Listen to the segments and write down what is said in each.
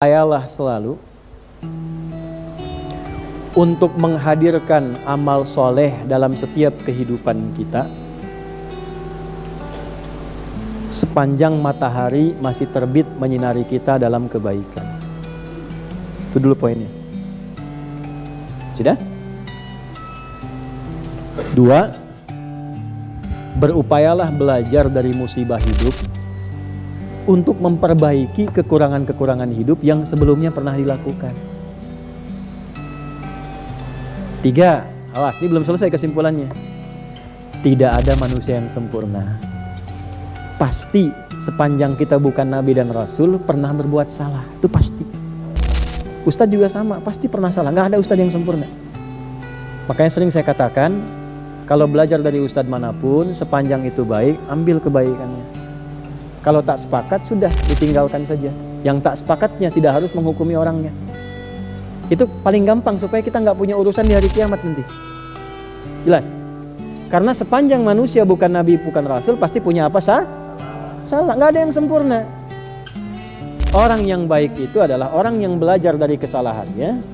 Upayalah selalu untuk menghadirkan amal soleh dalam setiap kehidupan kita sepanjang matahari masih terbit menyinari kita dalam kebaikan. Itu dulu poinnya. Sudah? 2, berupayalah belajar dari musibah hidup untuk memperbaiki kekurangan-kekurangan hidup yang sebelumnya pernah dilakukan. 3, awas, ini belum selesai kesimpulannya. Tidak ada manusia yang sempurna. Pasti sepanjang kita bukan nabi dan rasul pernah berbuat salah, itu pasti. Ustadz juga sama, pasti pernah salah. Nggak ada ustadz yang sempurna. Makanya sering saya katakan, kalau belajar dari ustadz manapun, sepanjang itu baik, ambil kebaikannya. Kalau tak sepakat, sudah ditinggalkan saja. Yang tak sepakatnya tidak harus menghukumi orangnya. Itu paling gampang supaya kita nggak punya urusan di hari kiamat nanti. Jelas? Karena sepanjang manusia bukan nabi, bukan rasul, pasti punya apa? Salah. Nggak ada yang sempurna. Orang yang baik itu adalah orang yang belajar dari kesalahannya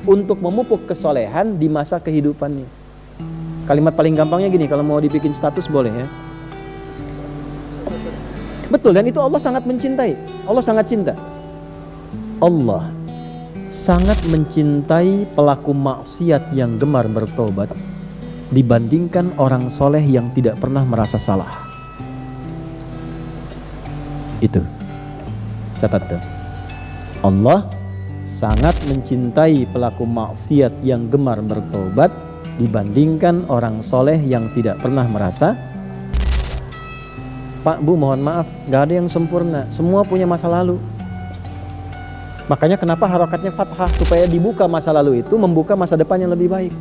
untuk memupuk kesolehan di masa kehidupannya. Kalimat paling gampangnya gini, kalau mau dibikin status boleh ya. Betul, dan itu Allah sangat mencintai. Allah sangat cinta. Allah sangat mencintai pelaku maksiat yang gemar bertobat dibandingkan orang soleh yang tidak pernah merasa salah. Itu, catat tuh. Allah sangat mencintai pelaku maksiat yang gemar bertobat dibandingkan orang soleh yang tidak pernah merasa. Pak, Bu, mohon maaf, gak ada yang sempurna. Semua punya masa lalu. Makanya kenapa harokatnya fathah, supaya dibuka masa lalu itu, membuka masa depan yang lebih baik.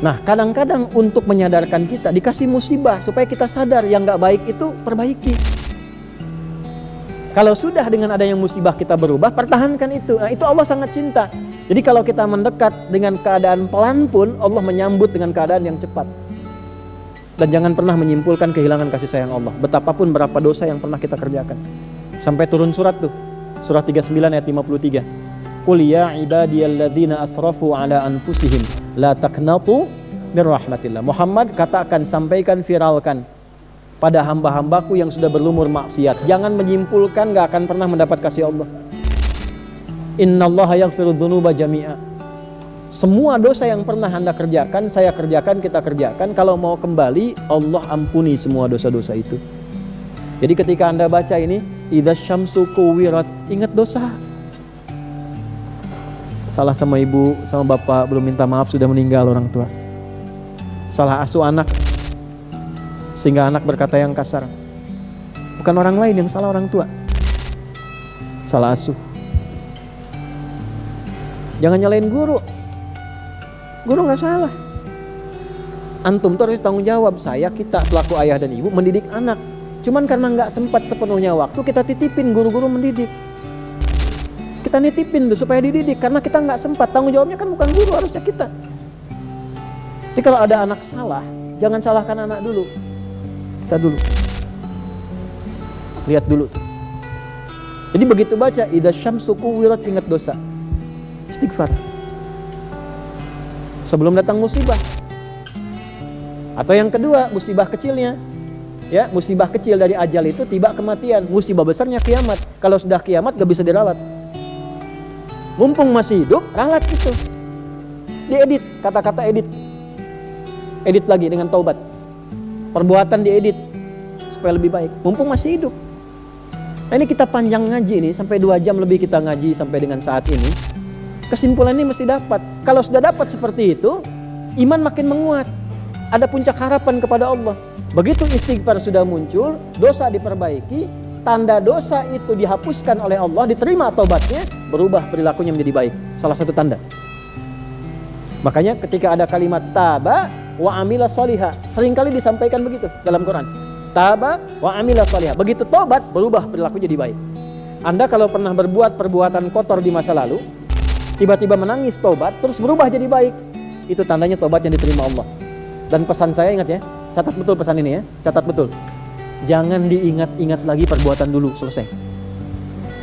Nah, kadang-kadang untuk menyadarkan kita, dikasih musibah, supaya kita sadar yang gak baik itu perbaiki. Kalau sudah dengan adanya musibah kita berubah, pertahankan itu. Nah, itu Allah sangat cinta. Jadi kalau kita mendekat dengan keadaan pelan pun, Allah menyambut dengan keadaan yang cepat. Dan jangan pernah menyimpulkan kehilangan kasih sayang Allah. Betapapun berapa dosa yang pernah kita kerjakan. Sampai turun surat tuh. Surat 39 ayat 53. Qul ya ibadiyalladzina asrafu ala anfusihim la taqnatu min rahmatillah. Muhammad, katakan, sampaikan, viralkan pada hamba-hambaku yang sudah berlumur maksiat. Jangan menyimpulkan gak akan pernah mendapat kasih Allah. Innallaha yaghfiru dzunuba jami'a. Semua dosa yang pernah Anda kerjakan, saya kerjakan, kita kerjakan, kalau mau kembali, Allah ampuni semua dosa-dosa itu. Jadi ketika Anda baca ini, idza syamsu kuwirat, ingat dosa. Salah sama ibu, sama bapak, belum minta maaf, sudah meninggal orang tua. Salah asuh anak, sehingga anak berkata yang kasar. Bukan orang lain yang salah, orang tua. Salah asuh. Jangan nyalain guru. Guru gak salah. Antum tuh harus tanggung jawab. Saya, kita selaku ayah dan ibu mendidik anak. Cuman karena gak sempat sepenuhnya waktu, kita titipin guru-guru mendidik. Kita nitipin tuh supaya dididik. Karena kita gak sempat. Tanggung jawabnya kan bukan guru, harusnya kita. Jadi kalau ada anak salah, jangan salahkan anak dulu. Kita dulu. Lihat dulu. Jadi begitu baca idza syamsu kuwirat, ingat dosa. Istighfar. Sebelum datang musibah. Atau yang kedua, musibah kecilnya. Ya, musibah kecil dari ajal itu tiba kematian. Musibah besarnya kiamat. Kalau sudah kiamat gak bisa diralat. Mumpung masih hidup, ralat itu. Diedit, kata-kata edit. Edit lagi dengan taubat. Perbuatan diedit supaya lebih baik. Mumpung masih hidup. Nah, ini kita panjang ngaji nih, sampai 2 jam lebih kita ngaji sampai dengan saat ini. Kesimpulan ini mesti dapat. Kalau sudah dapat seperti itu, iman makin menguat. Ada puncak harapan kepada Allah. Begitu istighfar sudah muncul, dosa diperbaiki, tanda dosa itu dihapuskan oleh Allah, diterima taubatnya, berubah perilakunya menjadi baik. Salah satu tanda. Makanya ketika ada kalimat taba wa amila sholiha, seringkali disampaikan begitu dalam Quran. Taba wa amila sholiha. Begitu taubat, berubah perilaku jadi baik. Anda kalau pernah berbuat perbuatan kotor di masa lalu, tiba-tiba menangis taubat, terus berubah jadi baik, itu tandanya taubat yang diterima Allah. Dan pesan saya, ingat ya, catat betul pesan ini ya, catat betul. Jangan diingat-ingat lagi perbuatan dulu, selesai.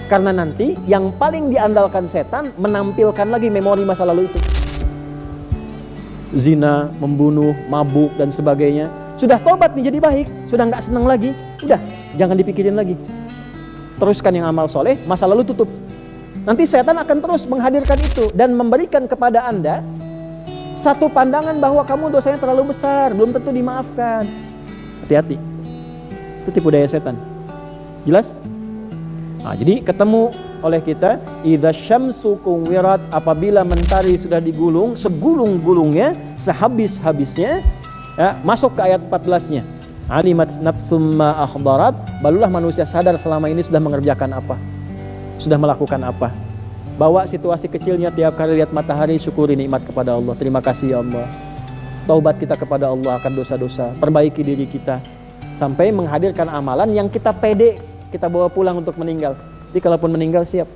Karena nanti yang paling diandalkan setan menampilkan lagi memori masa lalu itu. Zina, membunuh, mabuk dan sebagainya. Sudah tobat nih jadi baik, sudah nggak senang lagi, udah jangan dipikirin lagi. Teruskan yang amal soleh, masa lalu tutup. Nanti setan akan terus menghadirkan itu dan memberikan kepada Anda satu pandangan bahwa kamu dosanya terlalu besar, belum tentu dimaafkan. Hati-hati, itu tipu daya setan. Jelas? Nah, jadi ketemu oleh kita, idza syamsu kuwirat, apabila mentari sudah digulung segulung-gulungnya, sehabis-habisnya, ya, masuk ke ayat 14-nya. Alimat nafsum ma akhbarat, barulah manusia sadar selama ini sudah mengerjakan apa, sudah melakukan apa. Bawa situasi kecilnya tiap kali lihat matahari, syukuri nikmat kepada Allah. Terima kasih ya Allah. Taubat kita kepada Allah akan dosa-dosa, perbaiki diri kita sampai menghadirkan amalan yang kita pede kita bawa pulang untuk meninggal. Jadi kalaupun meninggal siap.